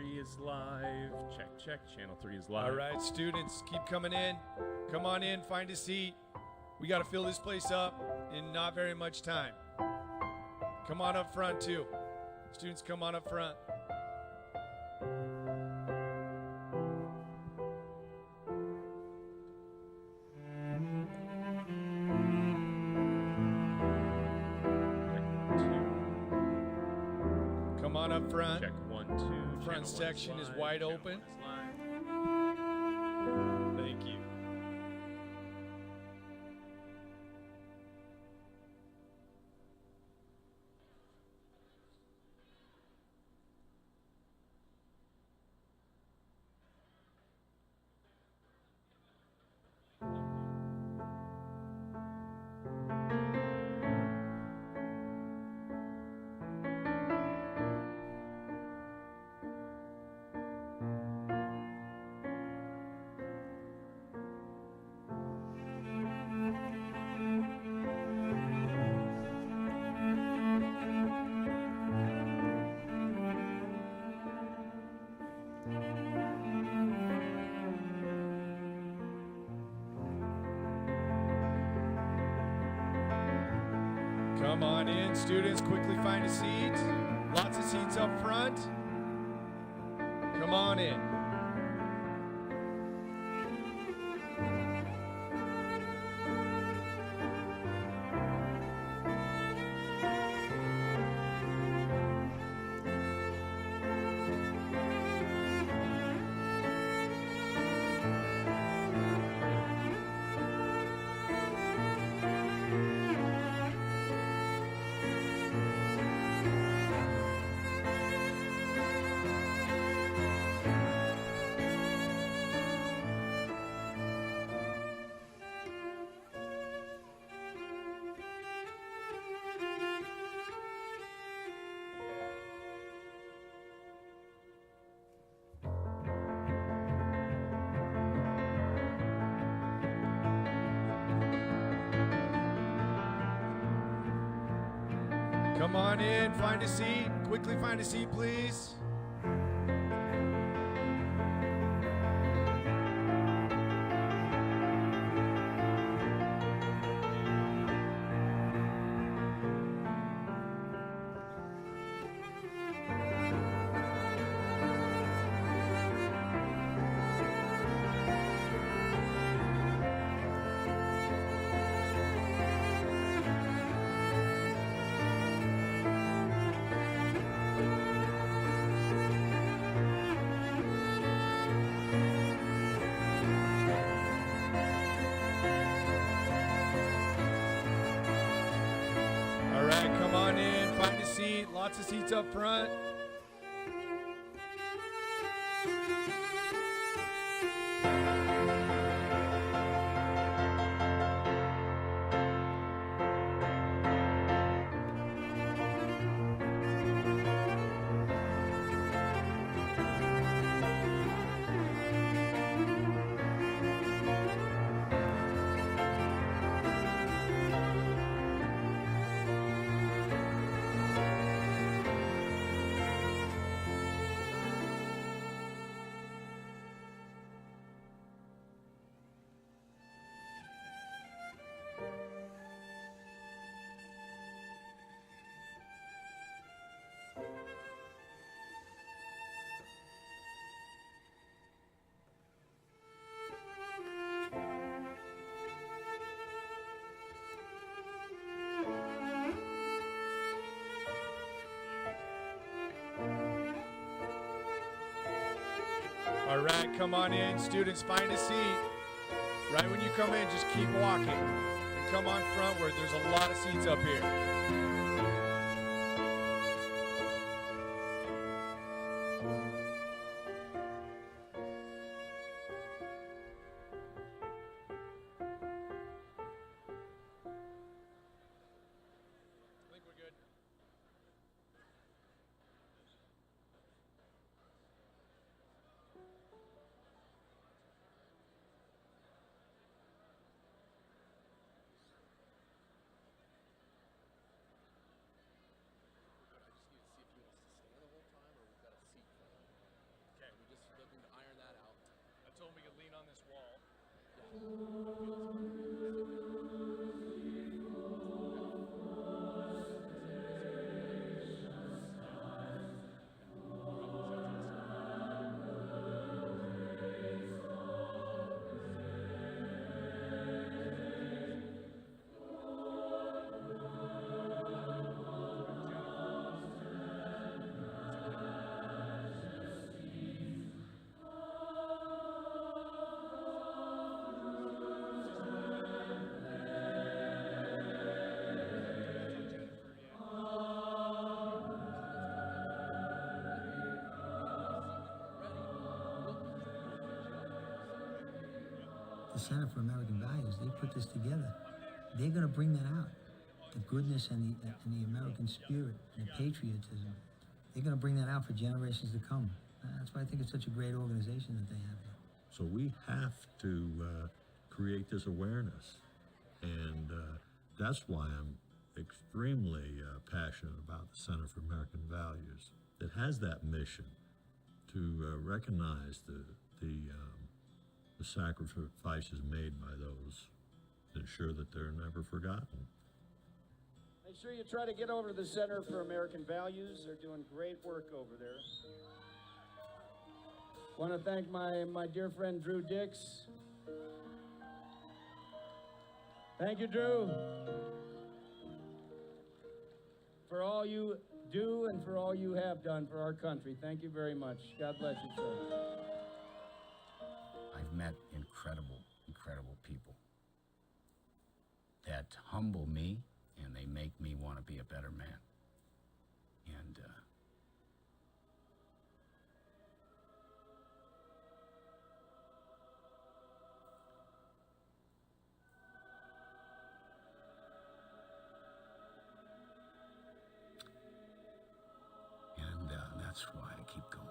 3 is live. Check, check. Channel 3 is live. All right, students, keep coming in. Come on in, find a seat. We got to fill this place up in not very much time. Come on up front, too. Students, come on up front. Come on up front. Check 1, 2. Front section is wide open. Thank you. Come on in, students, quickly find a seat. Lots of seats up front. Come on in. Come on in, find a seat. Quickly find a seat, please. Come on in, find a seat. Lots of seats up front. All right, come on in, students, find a seat. Right when you come in, just keep walking. And come on front where there's a lot of seats up here. I think we're good. I just need to see if he wants to stay the whole time or we've got a seat for him. The Center for American Values, they put this together. They're going to bring that out. The goodness and the American spirit, and the patriotism. They're going to bring that out for generations to come. That's why I think it's such a great organization that they have here. So we have to create this awareness. And that's why I'm extremely passionate about the Center for American Values. It has that mission to recognize the sacrifices made by those, to ensure that they're never forgotten. Make sure you try to get over to the Center for American Values. They're doing great work over there. Want to thank my dear friend Drew Dix. Thank you, Drew, for all you do and for all you have done for our country. Thank you very much. God bless you, sir. I've met incredible, incredible people that humble me and they make me want to be a better man. And that's why I keep going.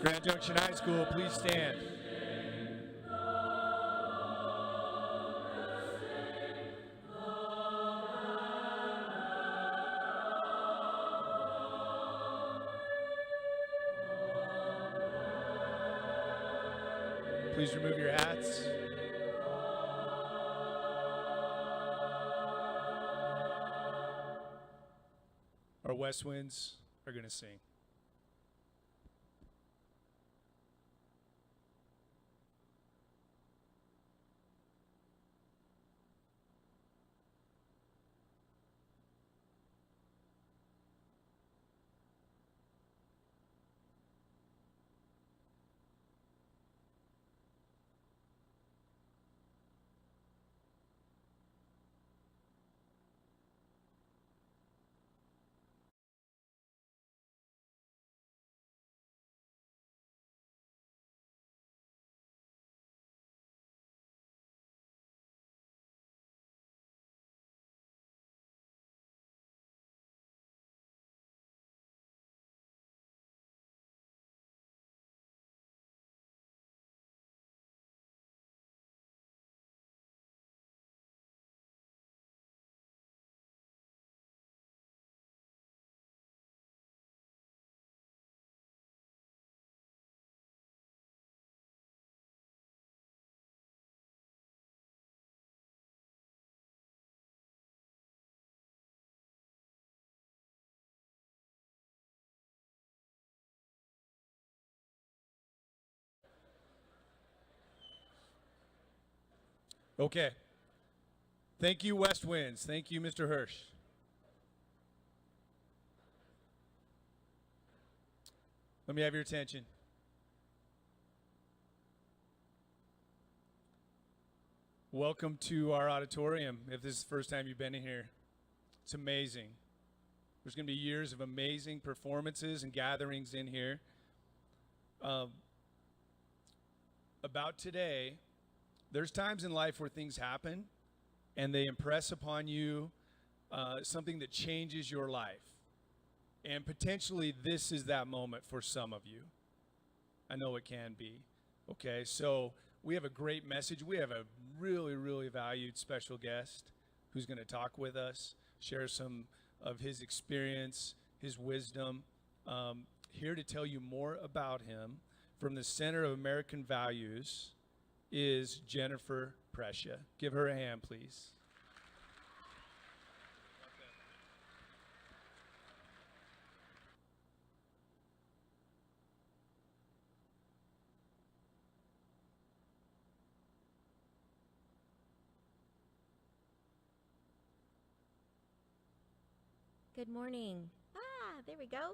Grand Junction High School, please stand. Please remove your hats. Our West Winds are going to sing. Okay. Thank you, West Winds. Thank you, Mr. Hirsch. Let me have your attention. Welcome to our auditorium. If this is the first time you've been in here, it's amazing. There's going to be years of amazing performances and gatherings in here. About today, there's times in life where things happen and they impress upon you something that changes your life. And potentially this is that moment for some of you. I know it can be. Okay, so we have a great message. We have a really, really valued special guest who's going to talk with us, share some of his experience, his wisdom. Here to tell you more about him from the Center of American Values is Jennifer Prescia. Give her a hand, please. Good morning. There we go.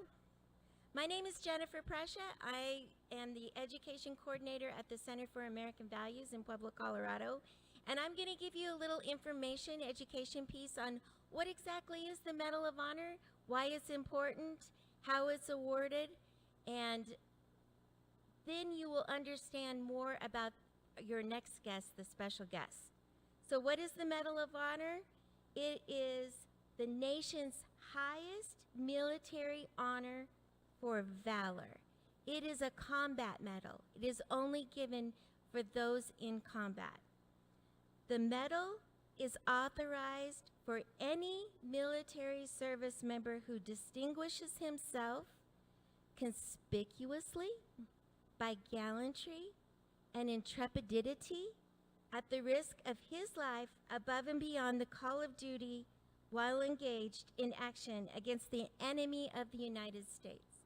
My name is Jennifer Prescia. I am the education coordinator at the Center for American Values in Pueblo, Colorado. And I'm going to give you a little information, education piece on what exactly is the Medal of Honor, why it's important, how it's awarded, and then you will understand more about your next guest, the special guest. So what is the Medal of Honor? It is the nation's highest military honor for valor. It is a combat medal. It is only given for those in combat. The medal is authorized for any military service member who distinguishes himself conspicuously by gallantry and intrepidity at the risk of his life above and beyond the call of duty while engaged in action against the enemy of the United States.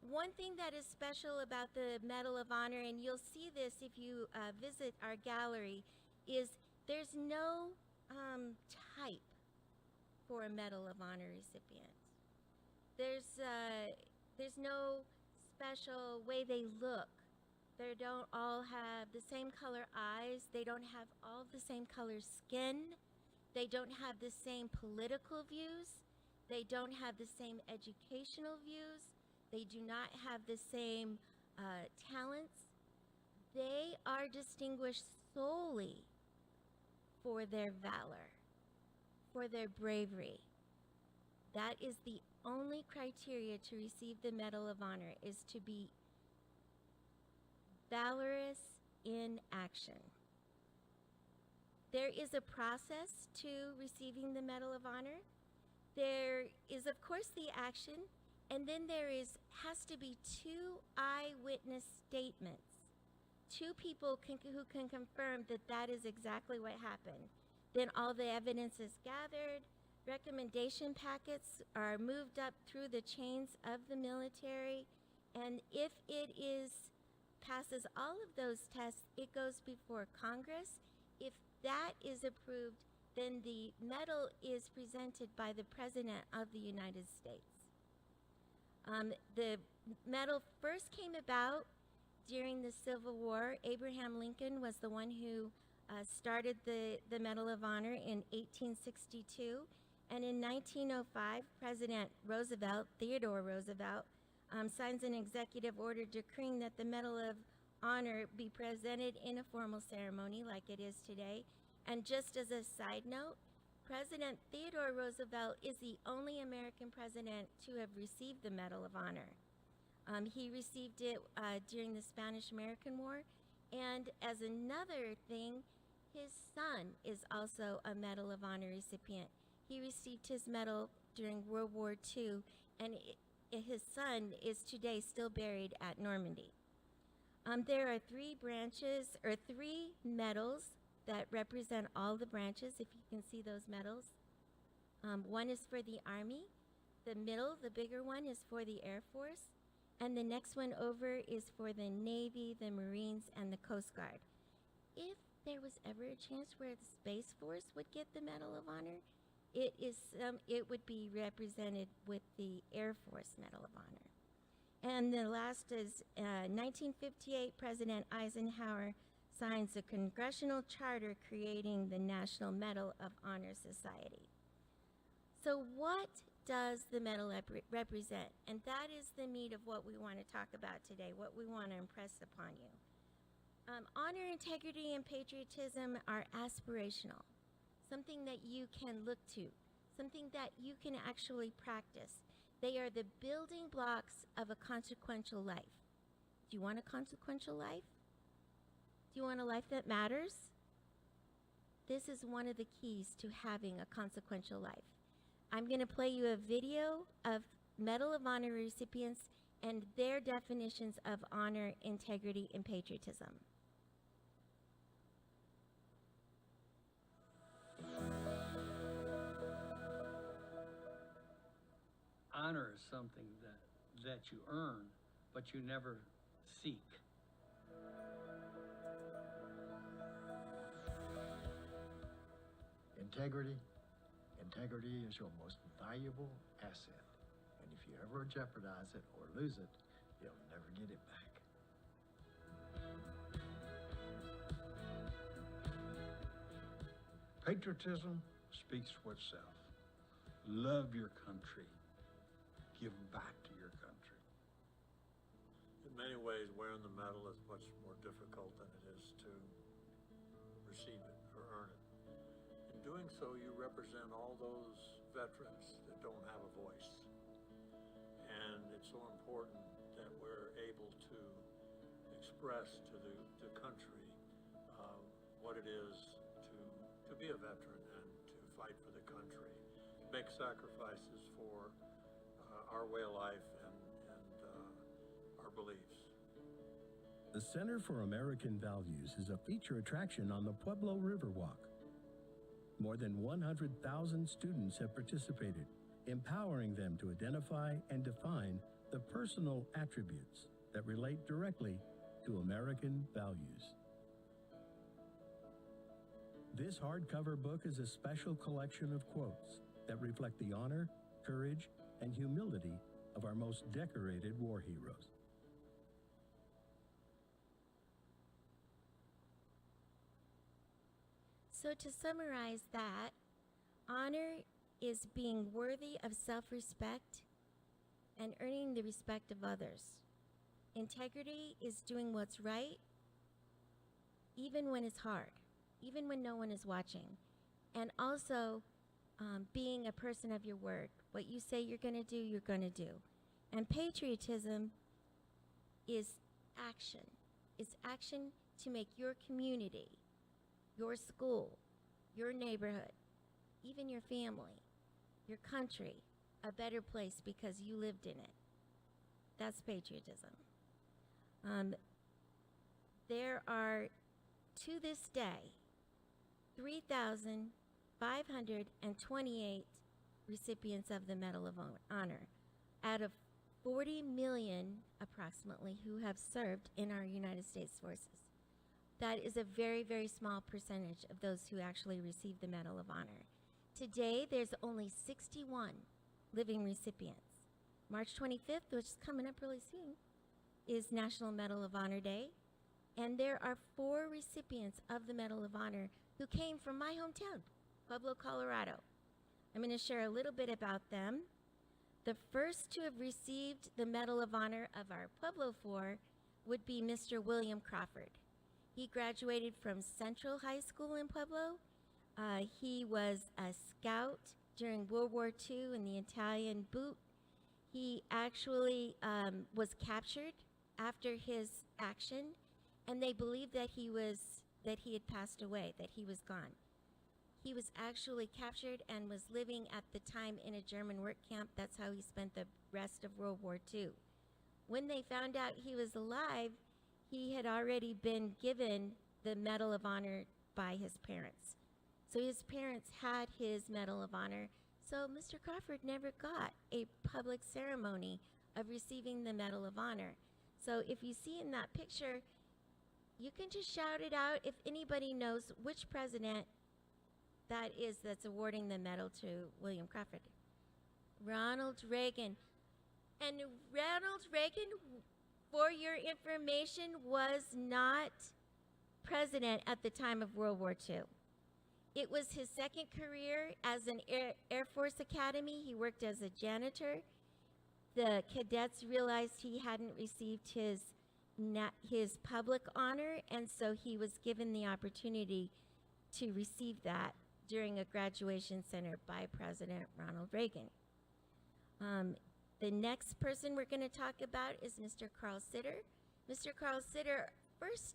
One thing that is special about the Medal of Honor, and you'll see this if you visit our gallery, is there's no type for a Medal of Honor recipient. There's no special way they look. They don't all have the same color eyes. They don't have all the same color skin. They don't have the same political views. They don't have the same educational views. They do not have the same talents. They are distinguished solely for their valor, for their bravery. That is the only criteria to receive the Medal of Honor, is to be valorous in action. There is a process to receiving the Medal of Honor. There is, of course, the action, and then there has to be 2 eyewitness statements. 2 people who can confirm that that is exactly what happened. Then all the evidence is gathered. Recommendation packets are moved up through the chains of the military, and if it passes all of those tests, it goes before Congress. If that is approved, then the medal is presented by the President of the United States. The medal first came about during the Civil War. Abraham Lincoln was the one who started the Medal of Honor in 1862. And in 1905, President Roosevelt, Theodore Roosevelt, signs an executive order decreeing that the Medal of Honor be presented in a formal ceremony like it is today. And just as a side note, President Theodore Roosevelt is the only American president to have received the Medal of Honor. He received it during the Spanish-American War. And as another thing, his son is also a Medal of Honor recipient. He received his medal during World War II, and his son is today still buried at Normandy. There are 3 branches, or 3 medals that represent all the branches, if you can see those medals. One is for the Army. The middle, the bigger one, is for the Air Force. And the next one over is for the Navy, the Marines, and the Coast Guard. If there was ever a chance where the Space Force would get the Medal of Honor, it would be represented with the Air Force Medal of Honor. And the last is 1958, President Eisenhower signs the Congressional Charter creating the National Medal of Honor Society. So what does the medal represent? And that is the meat of what we want to talk about today, what we want to impress upon you. Honor, integrity, and patriotism are aspirational, something that you can look to, something that you can actually practice. They are the building blocks of a consequential life. Do you want a consequential life? Do you want a life that matters? This is one of the keys to having a consequential life. I'm going to play you a video of Medal of Honor recipients and their definitions of honor, integrity, and patriotism. Honor is something that you earn, but you never seek. Integrity is your most valuable asset. And if you ever jeopardize it or lose it, you'll never get it back. Patriotism speaks for itself. Love your country. Give back to your country. In many ways, wearing the medal is much more difficult than it is to receive it or earn it. In doing so, you represent all those veterans that don't have a voice. And it's so important that we're able to express to the country what it is to be a veteran and to fight for the country, make sacrifices for our way of life and our beliefs. The Center for American Values is a feature attraction on the Pueblo Riverwalk. More than 100,000 students have participated, empowering them to identify and define the personal attributes that relate directly to American values. This hardcover book is a special collection of quotes that reflect the honor, courage, and humility of our most decorated war heroes. So to summarize that, honor is being worthy of self-respect and earning the respect of others. Integrity is doing what's right, even when it's hard, even when no one is watching. And also being a person of your word. What you say you're going to do, you're going to do. And patriotism is action. It's action to make your community, your school, your neighborhood, even your family, your country, a better place because you lived in it. That's patriotism. There are, to this day, 3,528 recipients of the Medal of Honor out of 40 million, approximately, who have served in our United States forces. That is a very, very small percentage of those who actually receive the Medal of Honor. Today, there's only 61 living recipients. March 25th, which is coming up really soon, is National Medal of Honor Day. And there are 4 recipients of the Medal of Honor who came from my hometown, Pueblo, Colorado. I'm going to share a little bit about them. The first to have received the Medal of Honor of our Pueblo 4 would be Mr. William Crawford. He graduated from Central High School in Pueblo. He was a scout during World War II in the Italian boot. He actually was captured after his action, and they believed that he had passed away, that he was gone. He was actually captured and was living at the time in a German work camp. That's how he spent the rest of World War II. When they found out he was alive, he had already been given the Medal of Honor by his parents. So his parents had his Medal of Honor. So Mr. Crawford never got a public ceremony of receiving the Medal of Honor. So if you see in that picture, you can just shout it out if anybody knows which president that is that's awarding the medal to William Crawford. Ronald Reagan. And Ronald Reagan, for your information, was not president at the time of World War II. It was his second career as an Air Force Academy. He worked as a janitor. The cadets realized he hadn't received his public honor, and so he was given the opportunity to receive that during a graduation center by President Ronald Reagan. The next person we're going to talk about is Mr. Carl Sitter. Mr. Carl Sitter, first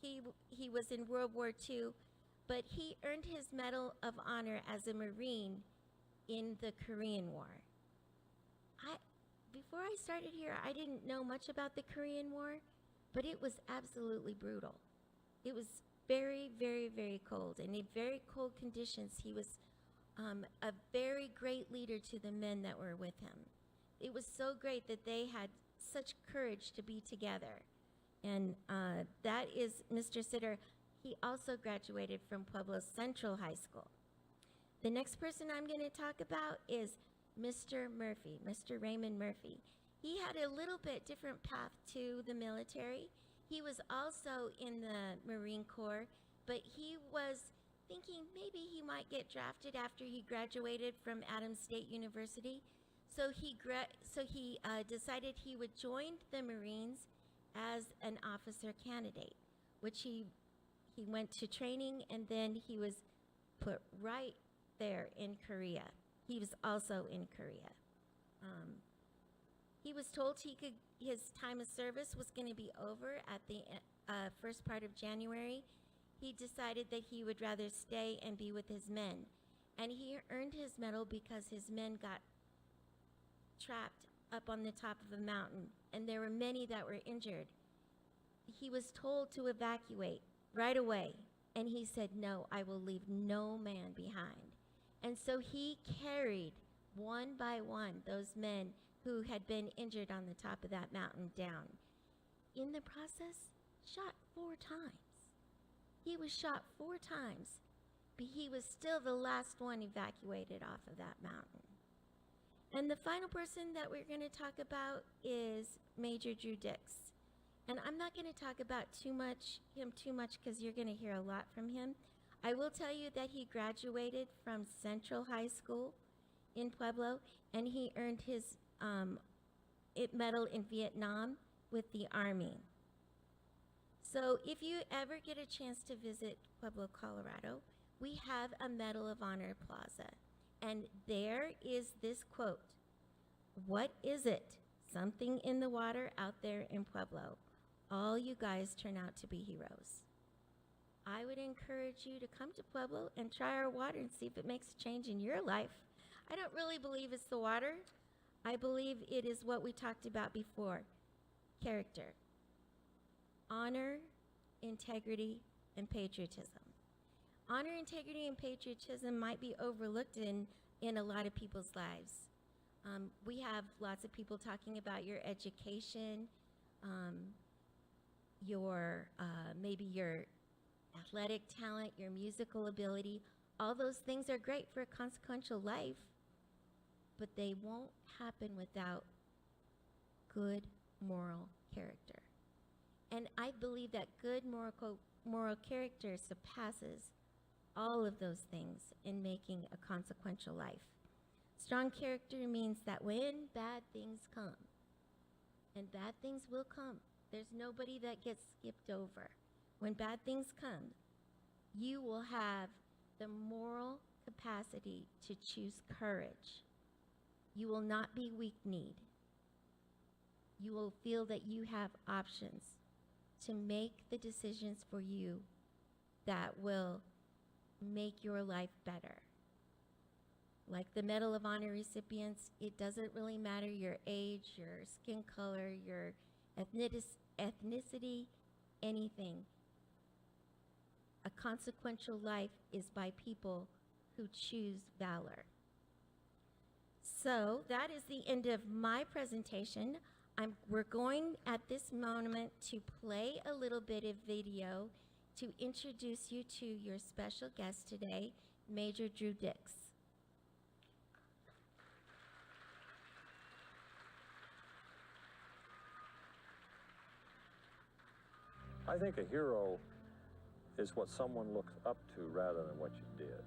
he was in World War II, but he earned his Medal of Honor as a Marine in the Korean War. Before I started here, I didn't know much about the Korean War, but it was absolutely brutal. It was very, very, very cold, and in very cold conditions, he was a very great leader to the men that were with him. It was so great that they had such courage to be together. And that is Mr. Sitter. He also graduated from Pueblo Central High School. The next person I'm going to talk about is Mr. Murphy, Mr. Raymond Murphy. He had a little bit different path to the military. He was also in the Marine Corps, but he was thinking maybe he might get drafted after he graduated from Adams State University. So he decided he would join the Marines as an officer candidate, which he went to training, and then he was put right there in Korea. He was also in Korea. He was told his time of service was going to be over at the first part of January. He decided that he would rather stay and be with his men. And he earned his medal because his men got trapped up on the top of a mountain, and there were many that were injured. He was told to evacuate right away, and he said, "No, I will leave no man behind." And so he carried one by one those men who had been injured on the top of that mountain down. In the process, shot 4 times. He was shot 4 times, but he was still the last one evacuated off of that mountain. And the final person that we're going to talk about is Major Drew Dix. And I'm not going to talk about him too much because you're going to hear a lot from him. I will tell you that he graduated from Central High School in Pueblo, and he earned his medal in Vietnam with the Army. So if you ever get a chance to visit Pueblo, Colorado, we have a Medal of Honor plaza. And there is this quote, "What is it? Something in the water out there in Pueblo. All you guys turn out to be heroes." I would encourage you to come to Pueblo and try our water and see if it makes a change in your life. I don't really believe it's the water. I believe it is what we talked about before, character, honor, integrity, and patriotism. Honor, integrity, and patriotism might be overlooked in a lot of people's lives. We have lots of people talking about your education, maybe your athletic talent, your musical ability. All those things are great for a consequential life, but they won't happen without good moral character. And I believe that good moral character surpasses all of those things in making a consequential life. Strong character means that when bad things come, and bad things will come, there's nobody that gets skipped over. When bad things come, you will have the moral capacity to choose courage. You will not be weak-kneed. You will feel that you have options to make the decisions for you that will make your life better. Like the Medal of Honor recipients, it doesn't really matter your age, your skin color, your ethnicity, anything. A consequential life is by people who choose valor. So that is the end of my presentation. We're going at this moment to play a little bit of video to introduce you to your special guest today, Major Drew Dix. I think a hero is what someone looks up to rather than what you did.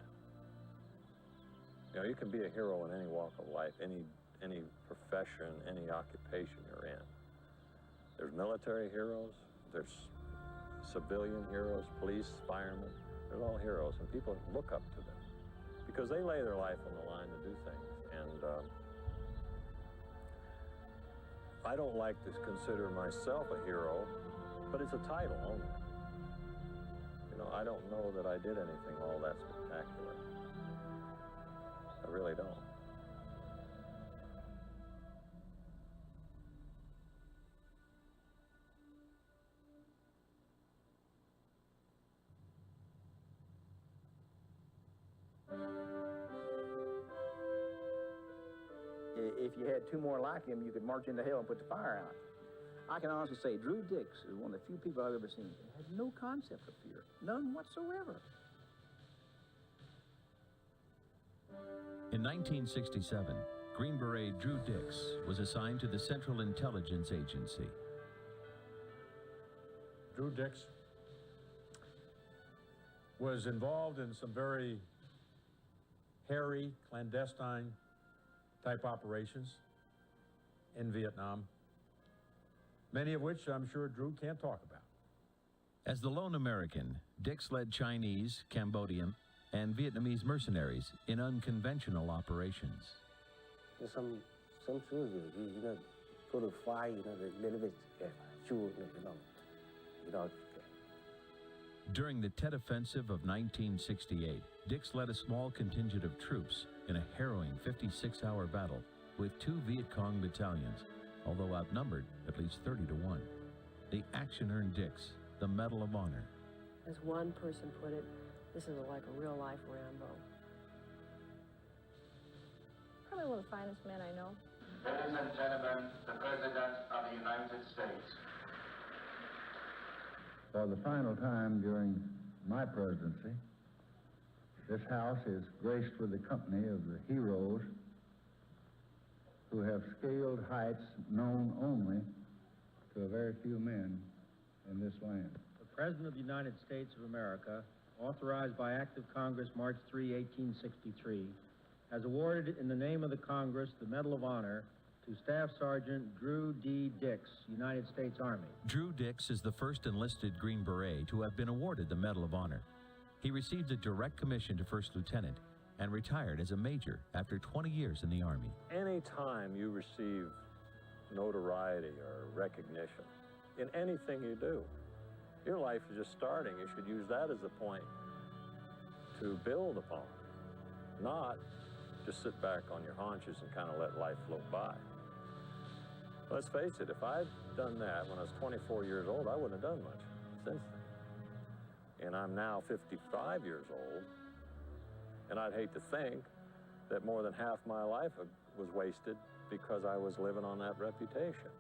You know, you can be a hero in any walk of life, any profession, any occupation you're in. There's military heroes, there's civilian heroes, police, firemen. They're all heroes, and people look up to them because they lay their life on the line to do things. And I don't like to consider myself a hero, but it's a title only. You know, I don't know that I did anything all that spectacular. I really don't. If you had two more like him, you could march into hell and put the fire out. I can honestly say Drew Dix is one of the few people I've ever seen that had no concept of fear, none whatsoever. In 1967, Green Beret Drew Dix was assigned to the Central Intelligence Agency. Drew Dix was involved in some very hairy, clandestine type operations in Vietnam, many of which I'm sure Drew can't talk about. As the lone American, Dix led Chinese, Cambodian, and Vietnamese mercenaries in unconventional operations. Some soldiers, go to fight, a little bit sure, During the Tet Offensive of 1968, Dix led a small contingent of troops in a harrowing 56-hour battle with 2 Viet Cong battalions, although outnumbered at least 30 to 1. The action earned Dix the Medal of Honor. As one person put it, this is like a real-life Rambo. Probably one of the finest men I know. Ladies and gentlemen, the President of the United States. For the final time during my presidency, this House is graced with the company of the heroes who have scaled heights known only to a very few men in this land. The President of the United States of America, authorized by Act of Congress March 3, 1863, has awarded in the name of the Congress the Medal of Honor to Staff Sergeant Drew D. Dix, United States Army. Drew Dix is the first enlisted Green Beret to have been awarded the Medal of Honor. He received a direct commission to first lieutenant and retired as a major after 20 years in the Army. Any time you receive notoriety or recognition in anything you do, your life is just starting. You should use that as a point to build upon, not just sit back on your haunches and kind of let life float by. Let's face it, if I'd done that when I was 24 years old, I wouldn't have done much since then. And I'm now 55 years old, and I'd hate to think that more than half my life was wasted because I was living on that reputation.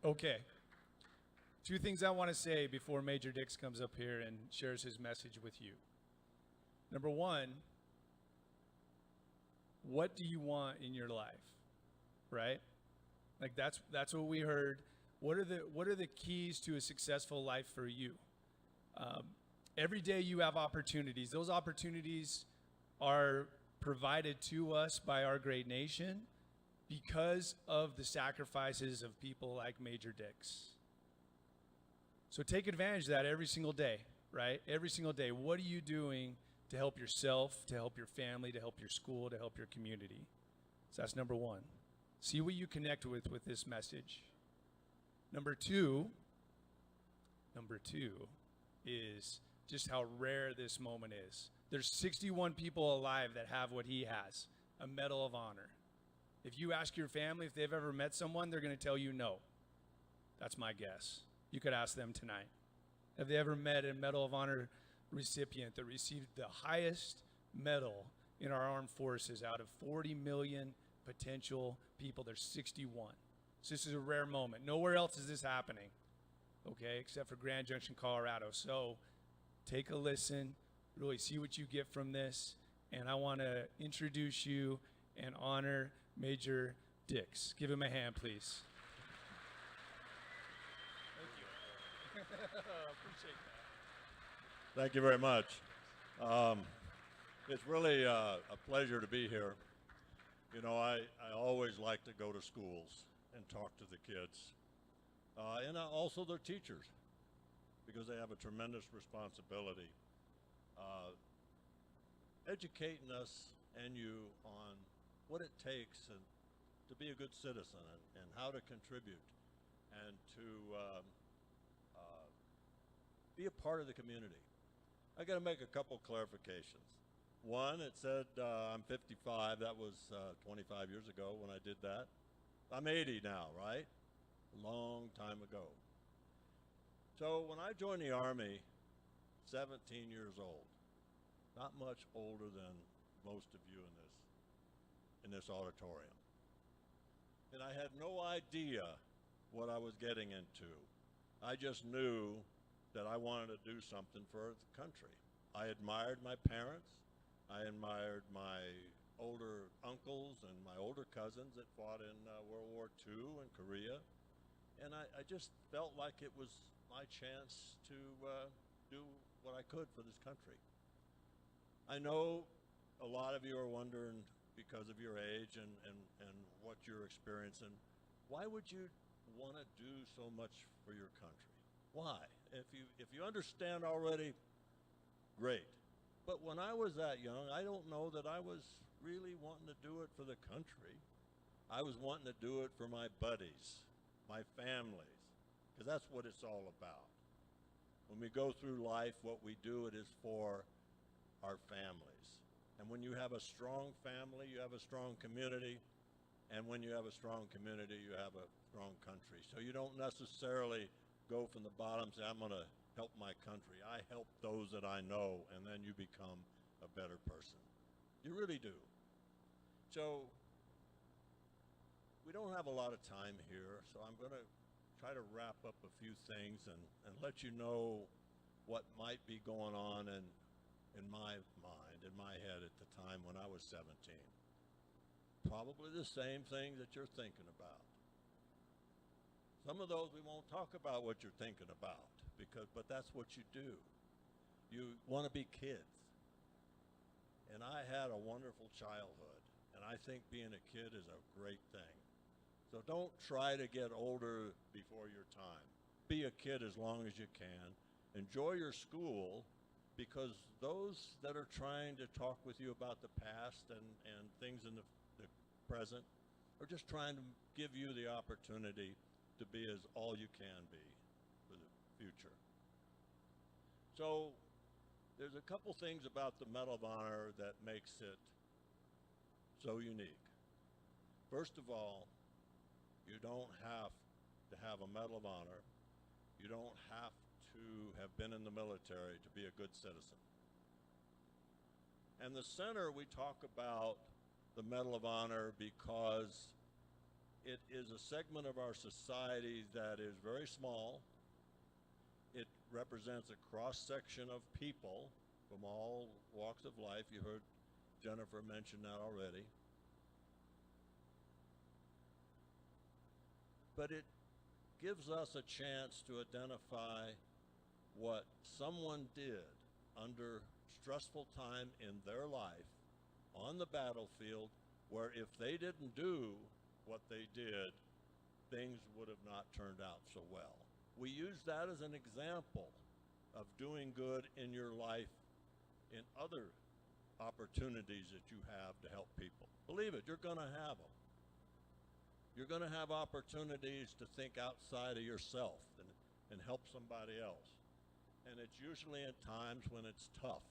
Okay. 2 things I want to say before Major Dix comes up here and shares his message with you. Number 1, what do you want in your life? Right? Like that's what we heard. What are the keys to a successful life for you? Every day you have opportunities. Those opportunities are provided to us by our great nation because of the sacrifices of people like Major Dix. So take advantage of that every single day, right? Every single day. What are you doing to help yourself, to help your family, to help your school, to help your community? So that's number 1. See what you connect with this message. Number two is just how rare this moment is. There's 61 people alive that have what he has, a Medal of Honor. If you ask your family if they've ever met someone, they're going to tell you no. That's my guess. You could ask them tonight. Have they ever met a Medal of Honor recipient that received the highest medal in our armed forces out of 40 million potential people? There's 61. So this is a rare moment. Nowhere else is this happening. okay, except for Grand Junction, Colorado. So take a listen, really see what you get from this, and I want to introduce you and honor Major Dix. Give him a hand, please. Thank you. Appreciate that. Thank you very much. It's really a pleasure to be here. You know, I always like to go to schools and talk to the kids, and also their teachers, because they have a tremendous responsibility educating us and you on what it takes to be a good citizen and how to contribute and to be a part of the community. I got to make a couple clarifications. One, it said I'm 55. That was 25 years ago when I did that. I'm 80 now, right? A long time ago. So when I joined the Army, 17 years old, not much older than most of you in this auditorium. And I had no idea what I was getting into. I just knew that I wanted to do something for the country. I admired my parents. I admired my older uncles and my older cousins that fought in World War II and Korea. And I just felt like it was my chance to do what I could for this country. I know a lot of you are wondering, because of your age and what you're experiencing, why would you want to do so much for your country? Why? If you understand already, great. But when I was that young, I don't know that I was really wanting to do it for the country. I was wanting to do it for my buddies, my families, because that's what it's all about. When we go through life, what we do, it is for our families. And when you have a strong family, you have a strong community. And when you have a strong community, you have a strong country. So you don't necessarily go from the bottom and say, I'm going to help my country. I help those that I know, and then you become a better person. You really do. So we don't have a lot of time here, so I'm going to try to wrap up a few things and let you know what might be going on in my mind, in my head at the time when I was 17. Probably the same thing that you're thinking about. Some of those we won't talk about what you're thinking about, but that's what you do. You want to be kids. And I had a wonderful childhood, and I think being a kid is a great thing. So don't try to get older before your time. Be a kid as long as you can. Enjoy your school, because those that are trying to talk with you about the past and things in the present are just trying to give you the opportunity to be as all you can be for the future. So there's a couple things about the Medal of Honor that makes it so unique. First of all, you don't have to have a Medal of Honor. You don't have to have been in the military to be a good citizen. And the center, we talk about the Medal of Honor because it is a segment of our society that is very small. It represents a cross-section of people from all walks of life. You heard Jennifer mention that already. But it gives us a chance to identify what someone did under stressful time in their life on the battlefield, where if they didn't do what they did, things would have not turned out so well. We use that as an example of doing good in your life in other opportunities that you have to help people. Believe it, you're going to have them. You're going to have opportunities to think outside of yourself and help somebody else. And it's usually at times when it's tough.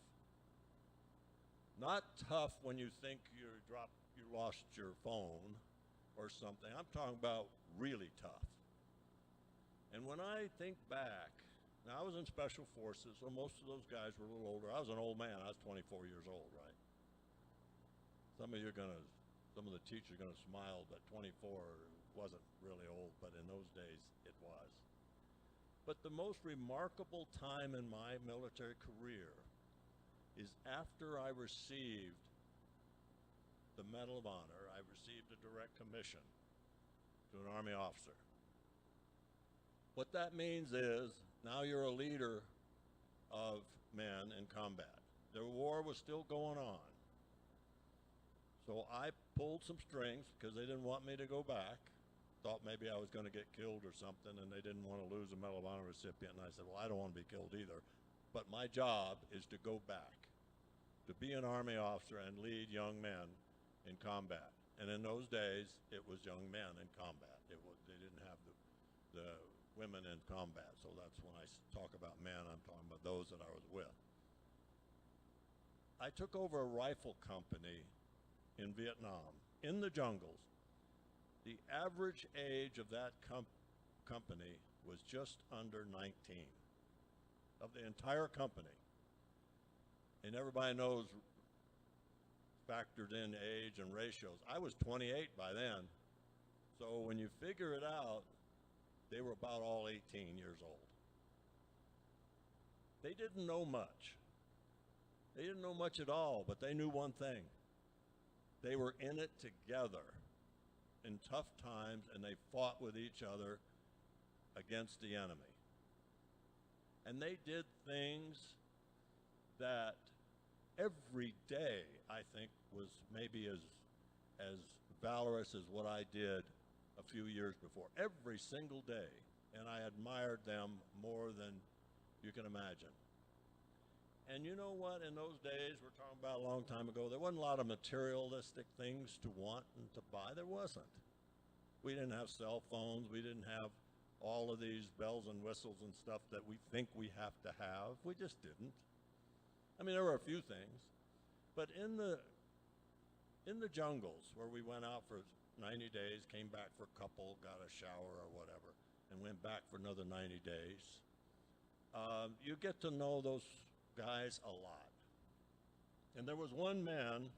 Not tough when you think you lost your phone or something. I'm talking about really tough. And when I think back, now I was in Special Forces, so most of those guys were a little older. I was an old man. I was 24 years old, right? Some of the teachers are going to smile that 24 wasn't really old, but in those days it was. But the most remarkable time in my military career is after I received the Medal of Honor, I received a direct commission to an Army officer. What that means is now you're a leader of men in combat. The war was still going on. So I pulled some strings because they didn't want me to go back. Thought maybe I was going to get killed or something, and they didn't want to lose a Medal of Honor recipient. And I said, well, I don't want to be killed either. But my job is to go back, to be an Army officer and lead young men in combat. And in those days, it was young men in combat. They didn't have the women in combat. So that's when I talk about men, I'm talking about those that I was with. I took over a rifle company in Vietnam, in the jungles. The average age of that company was just under 19, of the entire company. And everybody knows factored in age and ratios. I was 28 by then. So when you figure it out, they were about all 18 years old. They didn't know much. They didn't know much at all, but they knew one thing. They were in it together in tough times, and they fought with each other against the enemy. And they did things that every day, I think, was maybe as valorous as what I did a few years before. Every single day. And I admired them more than you can imagine. And you know what? In those days, we're talking about a long time ago, there wasn't a lot of materialistic things to want and to buy. There wasn't. We didn't have cell phones. We didn't have all of these bells and whistles and stuff that we think we have to have. We just didn't. I mean, there were a few things. But in the jungles where we went out for 90 days, came back for a couple, got a shower or whatever, and went back for another 90 days, you get to know those guys a lot. And there was one man,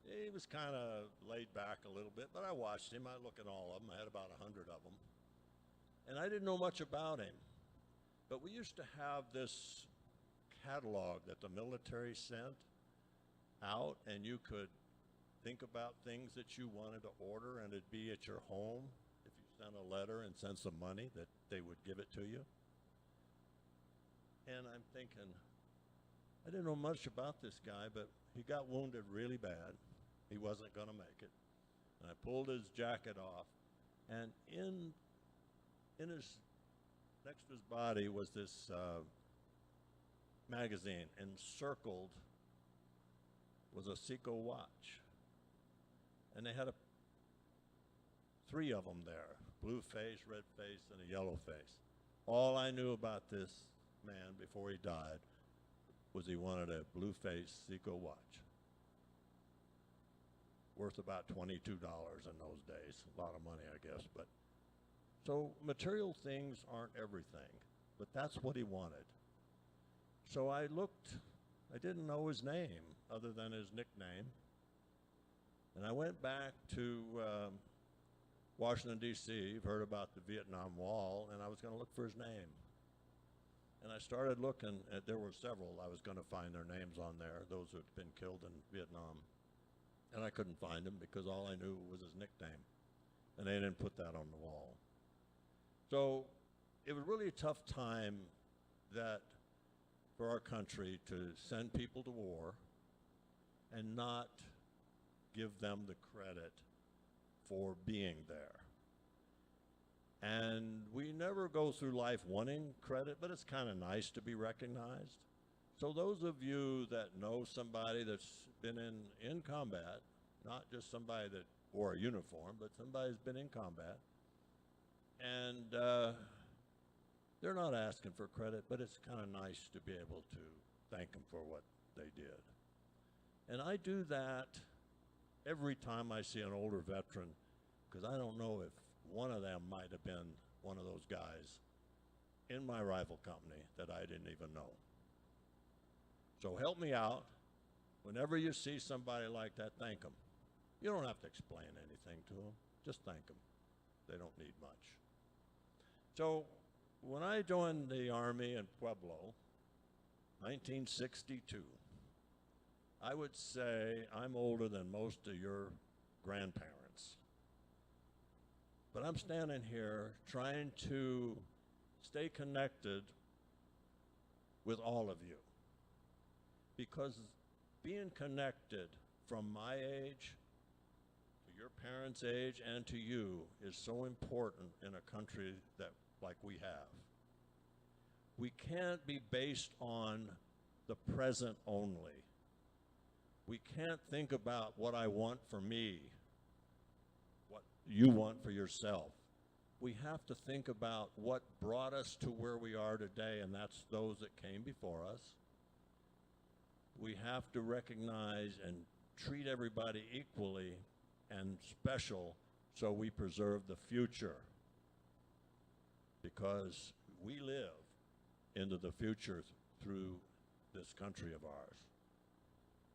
he was kind of laid back a little bit, but I watched him. I looked at all of them. I had about 100 of them. And I didn't know much about him. But we used to have this catalog that the military sent out, and you could think about things that you wanted to order, and it'd be at your home. If you sent a letter and sent some money, that they would give it to you. And I'm thinking, I didn't know much about this guy, but he got wounded really bad. He wasn't going to make it. And I pulled his jacket off, and in his, next to his body was this magazine, encircled was a Seiko watch. And they had 3 of them there, blue face, red face, and a yellow face. All I knew about this man before he died was he wanted a blue face Seiko watch, worth about $22 in those days. A lot of money, I guess. But so material things aren't everything, but that's what he wanted. So I looked, I didn't know his name other than his nickname. And I went back to Washington, D.C. You've heard about the Vietnam Wall, and I was going to look for his name. And I started looking, there were several. I was going to find their names on there, those who had been killed in Vietnam. And I couldn't find them because all I knew was his nickname. And they didn't put that on the wall. So it was really a tough time that for our country to send people to war and not give them the credit for being there. And we never go through life wanting credit, but it's kind of nice to be recognized. So those of you that know somebody that's been in combat, not just somebody that wore a uniform, but somebody that's been in combat, and they're not asking for credit, but it's kind of nice to be able to thank them for what they did. And I do that every time I see an older veteran, because I don't know if one of them might have been one of those guys in my rifle company that I didn't even know. So help me out. Whenever you see somebody like that, thank them. You don't have to explain anything to them. Just thank them. They don't need much. So When I joined the Army in Pueblo, 1962, I would say I'm older than most of your grandparents. But I'm standing here trying to stay connected with all of you. Because being connected from my age to your parents' age and to you is so important in a country that like we have. We can't be based on the present only. We can't think about what I want for me, what you want for yourself. We have to think about what brought us to where we are today, and that's those that came before us. We have to recognize and treat everybody equally and special so we preserve the future, because we live into the future through this country of ours.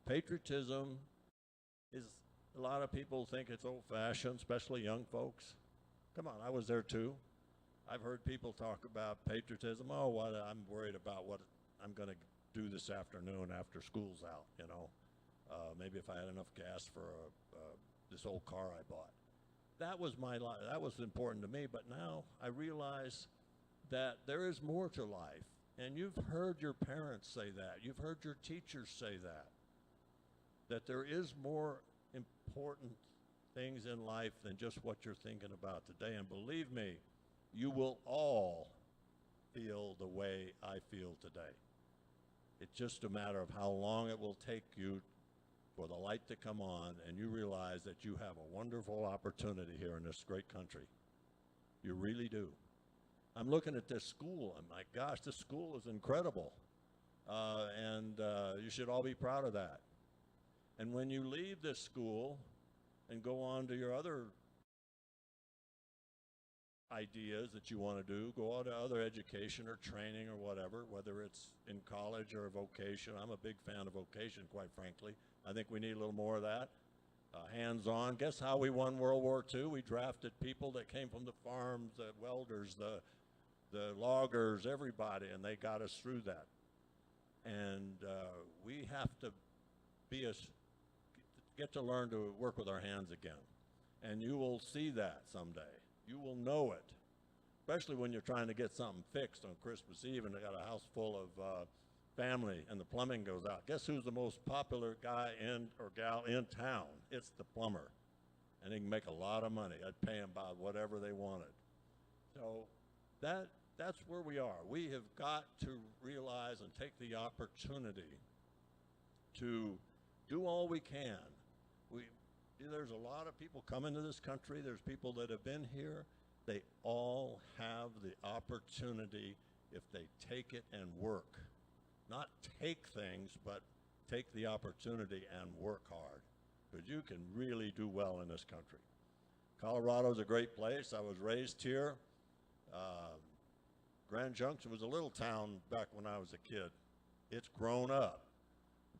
Patriotism is, a lot of people think it's old-fashioned, especially young folks. Come on, I was there too. I've heard people talk about patriotism. Oh, what, I'm worried about what I'm going to do this afternoon after school's out, you know. Maybe if I had enough gas for this old car I bought. That was my life. That was important to me, but now I realize that there is more to life. And you've heard your parents say that. You've heard your teachers say that. That there is more important things in life than just what you're thinking about today. And believe me, you will all feel the way I feel today. It's just a matter of how long it will take you for the light to come on and you realize that you have a wonderful opportunity here in this great country. You really do. I'm looking at this school, and my gosh, this school is incredible. And you should all be proud of that. And when you leave this school and go on to your other ideas that you want to do, go on to other education or training or whatever, whether it's in college or vocation. I'm a big fan of vocation, quite frankly. I think we need a little more of that. Hands-on. Guess how we won World War II? We drafted people that came from the farms, the welders, the loggers, everybody, and they got us through that. And we have to get to learn to work with our hands again. And you will see that someday. You will know it, especially when you're trying to get something fixed on Christmas Eve and they got a house full of family and the plumbing goes out. Guess who's the most popular guy or gal in town? It's the plumber. And he can make a lot of money. I'd pay him about whatever they wanted. So that's where we are. We have got to realize and take the opportunity to do all we can. There's a lot of people coming to this country. There's people that have been here. They all have the opportunity if they take it and work. Not take things, but take the opportunity and work hard, because you can really do well in this country. Colorado's a great place. I was raised here. Grand Junction was a little town back when I was a kid. It's grown up,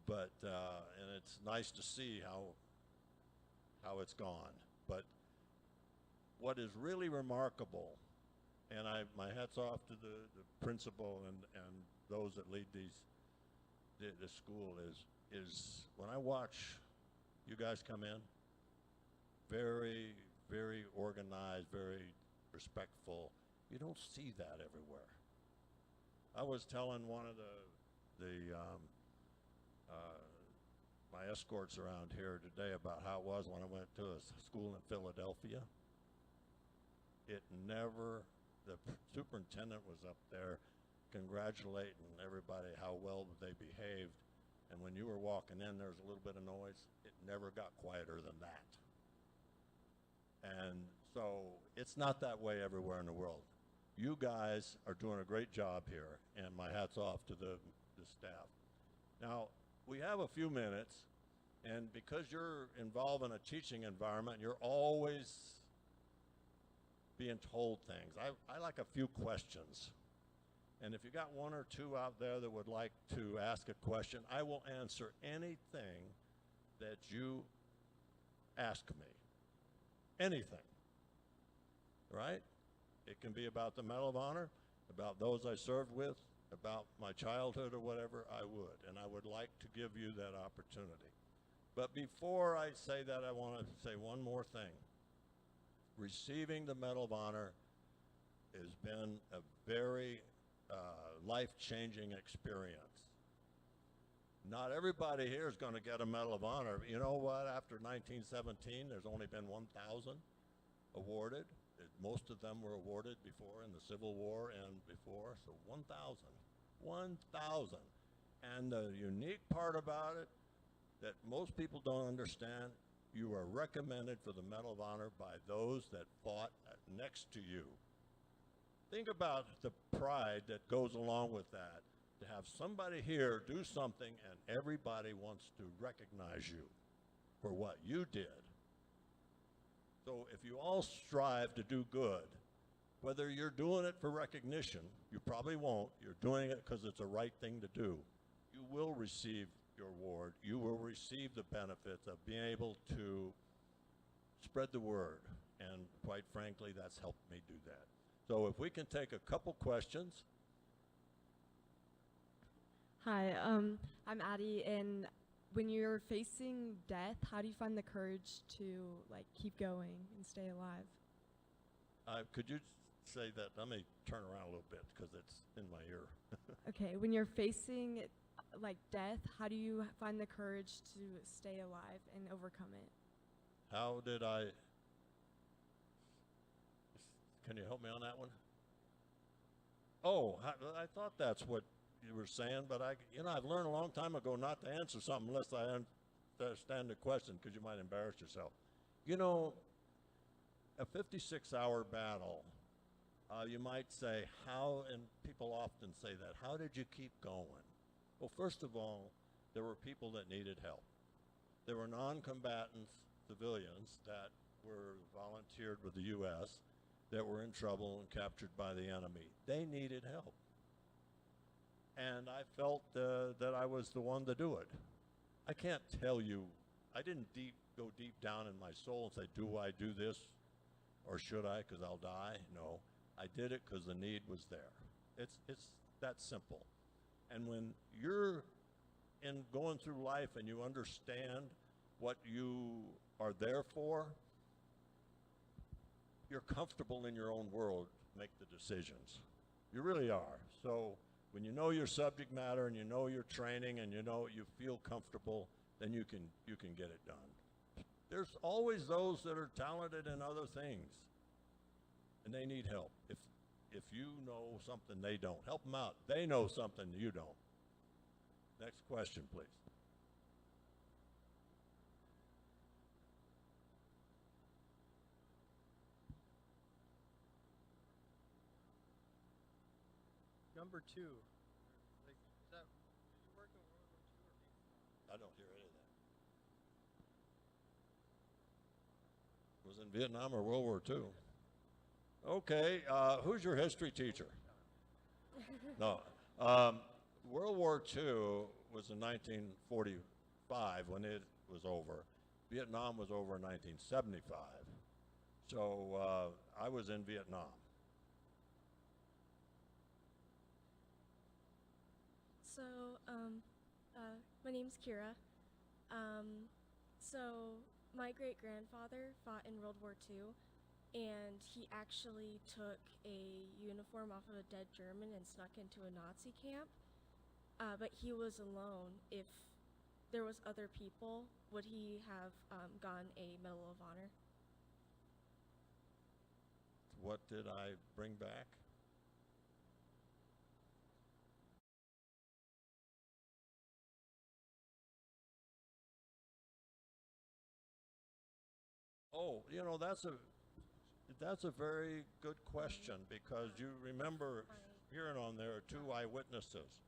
but and it's nice to see how it's gone. But what is really remarkable, and my hat's off to the principal and those that lead the school, is when I watch you guys come in, very, very organized, very respectful. You don't see that everywhere. I was telling one of my escorts around here today about how it was when I went to a school in Philadelphia. The superintendent was up there congratulating everybody how well they behaved, and when you were walking in, there was a little bit of noise. It never got quieter than that. And so it's not that way everywhere in the world. You guys are doing a great job here, and my hat's off to the staff. Now, we have a few minutes, and because you're involved in a teaching environment, you're always being told things. I like a few questions. And if you got one or two out there that would like to ask a question, I will answer anything that you ask me. Anything. Right? It can be about the Medal of Honor. about those I served with, about my childhood or whatever, I would. And I would like to give you that opportunity. But before I say that, I want to say one more thing. Receiving the Medal of Honor has been a very life-changing experience. Not everybody here is going to get a Medal of Honor. You know what? After 1917, there's only been 1,000 awarded. Most of them were awarded before in the Civil War and before, so 1,000. 1,000. And the unique part about it that most people don't understand, you are recommended for the Medal of Honor by those that fought next to you. Think about the pride that goes along with that, to have somebody here do something and everybody wants to recognize you for what you did. So if you all strive to do good, whether you're doing it for recognition, you probably won't, you're doing it because it's the right thing to do, you will receive your award. You will receive the benefits of being able to spread the word. And quite frankly, that's helped me do that. So if we can take a couple questions. Hi, I'm Addie, and when you're facing death, how do you find the courage to like keep going and stay alive? Could you say that? Let me turn around a little bit because it's in my ear. Okay, when you're facing like death, how do you find the courage to stay alive and overcome it? How did can you help me on that one? Oh, I thought that's what you were saying, but I've learned a long time ago not to answer something unless I understand the question, because you might embarrass yourself. You know, a 56-hour battle, you might say, and people often say that, how did you keep going? Well, first of all, there were people that needed help. There were non-combatant civilians that were volunteered with the U.S. that were in trouble and captured by the enemy. They needed help. And I felt that I was the one to do it. I can't tell you, I didn't go deep down in my soul and say, do I do this or should I, because I'll die? No, I did it because the need was there. It's that simple. And when you're going through life and you understand what you are there for, you're comfortable in your own world to make the decisions. You really are. So when you know your subject matter and you know your training and you know you feel comfortable, then you can get it done. There's always those that are talented in other things, and they need help. If you know something they don't, help them out. They know something you don't. Next question, please. Number 2. Like, is that, did you work in World War II or Vietnam? I don't hear any of that. Was in Vietnam or World War II? Okay, who's your history teacher? No. World War II was in 1945 when it was over. Vietnam was over in 1975. So I was in Vietnam. So, my name's Kira. So, my great-grandfather fought in World War II, and he actually took a uniform off of a dead German and snuck into a Nazi camp. But he was alone. If there was other people, would he have gotten a Medal of Honor? What did I bring back? Oh, you know, that's a very good question, because you remember hearing on there are 2 eyewitnesses.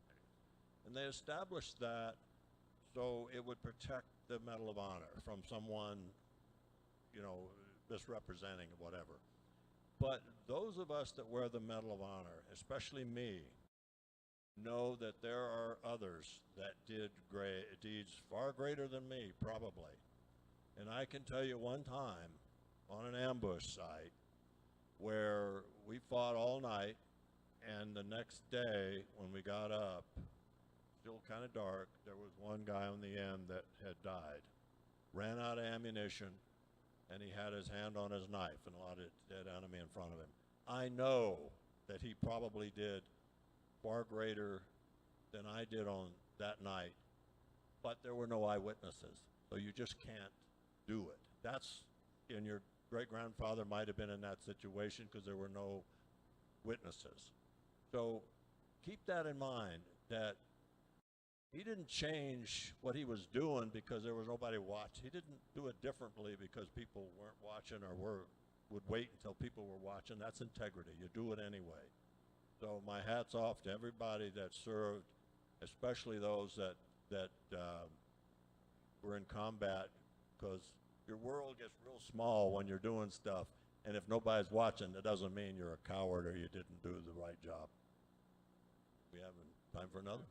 And they established that so it would protect the Medal of Honor from someone, you know, misrepresenting whatever. But those of us that wear the Medal of Honor, especially me, know that there are others that did deeds far greater than me, probably. And I can tell you one time on an ambush site where we fought all night And the next day, when we got up, still kind of dark, there was one guy on the end that had died. Ran out of ammunition, and he had his hand on his knife and a lot of dead enemy in front of him. I know that he probably did far greater than I did on that night, but there were no eyewitnesses, so you just can't do it. That's, and your great-grandfather might have been in that situation because there were no witnesses. So keep that in mind, that he didn't change what he was doing because there was nobody watching. He didn't do it differently because people weren't watching or would wait until people were watching. That's integrity. You do it anyway. So my hat's off to everybody that served, especially those that were in combat, because your world gets real small when you're doing stuff, and if nobody's watching, it doesn't mean you're a coward or you didn't do the right job. We have time for another?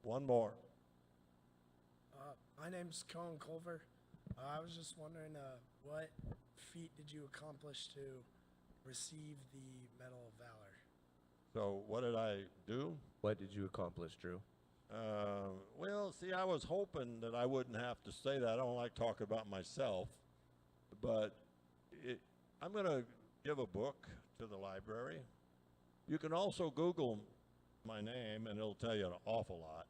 One more. My name's Colin Culver. I was just wondering, what feat did you accomplish to receive the Medal of Valor? So what did I do? What did you accomplish, Drew? Well, see, I was hoping that I wouldn't have to say that. I don't like talking about myself, but I'm going to give a book to the library. You can also Google my name, and it'll tell you an awful lot.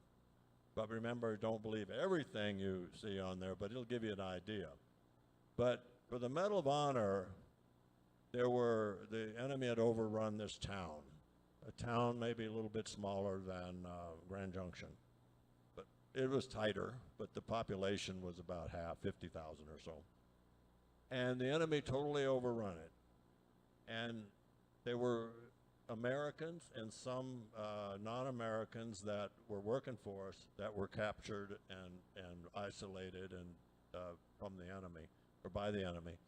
But remember, don't believe everything you see on there, but it'll give you an idea. But for the Medal of Honor, the enemy had overrun this town. A town maybe a little bit smaller than Grand Junction. But it was tighter, but the population was about half, 50,000 or so. And the enemy totally overrun it. And there were Americans and some non-Americans that were working for us that were captured and isolated and from the enemy, or by the enemy.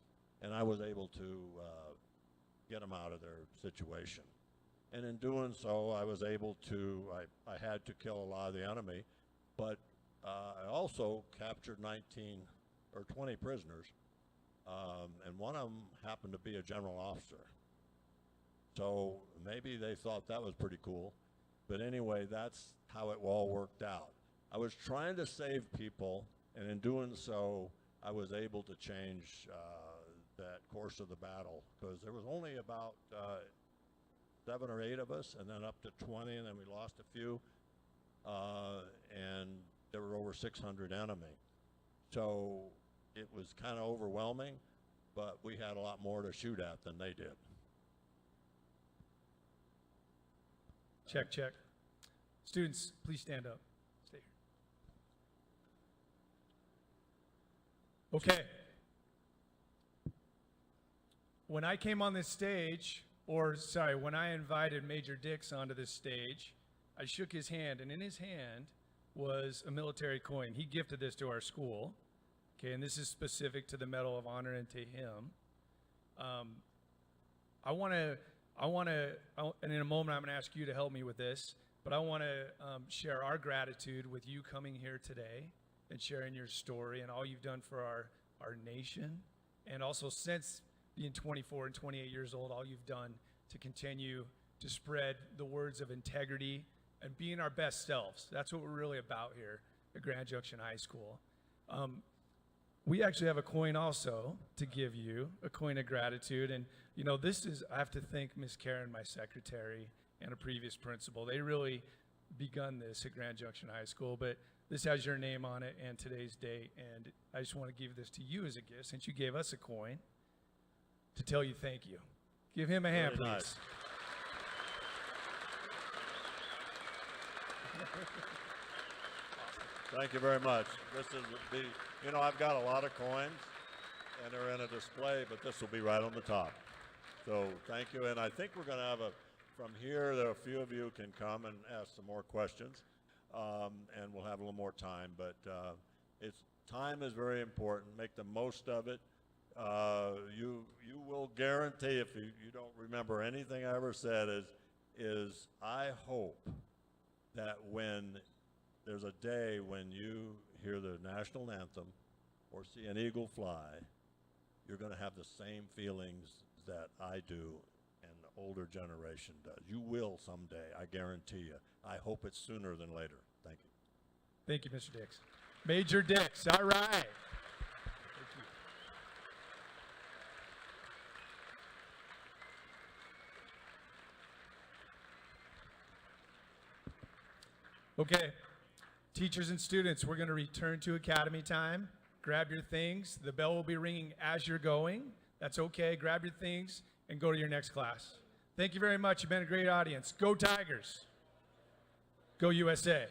And I was able to get them out of their situation. And in doing so, I was able to, I had to kill a lot of the enemy, but I also captured 19 or 20 prisoners, and one of them happened to be a general officer. So maybe they thought that was pretty cool, but anyway, that's how it all worked out. I was trying to save people, and in doing so, I was able to change that course of the battle, because there was only about 7 or 8 of us, and then up to 20, and then we lost a few, and there were over 600 enemy. So it was kind of overwhelming, but we had a lot more to shoot at than they did. Check, check. Students, please stand up. Stay here. Okay. When I came on this stage, when I invited Major Dix onto this stage, I shook his hand, and in his hand was a military coin. He gifted this to our school. Okay, and this is specific to the Medal of Honor and to him. And in a moment I'm going to ask you to help me with this, but I want to share our gratitude with you coming here today and sharing your story and all you've done for our nation, and also since being 24 and 28 years old, all you've done to continue to spread the words of integrity and being our best selves. That's what we're really about here at Grand Junction High School. We actually have a coin also to give you, a coin of gratitude. And, you know, this is, I have to thank Miss Karen, my secretary, and a previous principal. They really begun this at Grand Junction High School, but this has your name on it and today's date. And I just want to give this to you as a gift, since you gave us a coin, to tell you thank you. Give him a hand, Very please. nice. Thank you very much. This is you know, I've got a lot of coins, and they're in a display, but this will be right on the top. So thank you, and I think we're going to have from here, there are a few of you can come and ask some more questions, and we'll have a little more time, but time is very important. Make the most of it. You will guarantee, if you don't remember anything I ever said, is I hope that when there's a day when you hear the national anthem or see an eagle fly, you're going to have the same feelings that I do and older generation does. You will someday, I guarantee you. I hope it's sooner than later. Thank you. Thank you, Mr. Dix. Major Dix, all right. Thank you. Okay, teachers and students, we're going to return to Academy time. Grab your things. The bell will be ringing as you're going. That's okay. Grab your things and go to your next class. Thank you very much. You've been a great audience. Go Tigers. Go USA.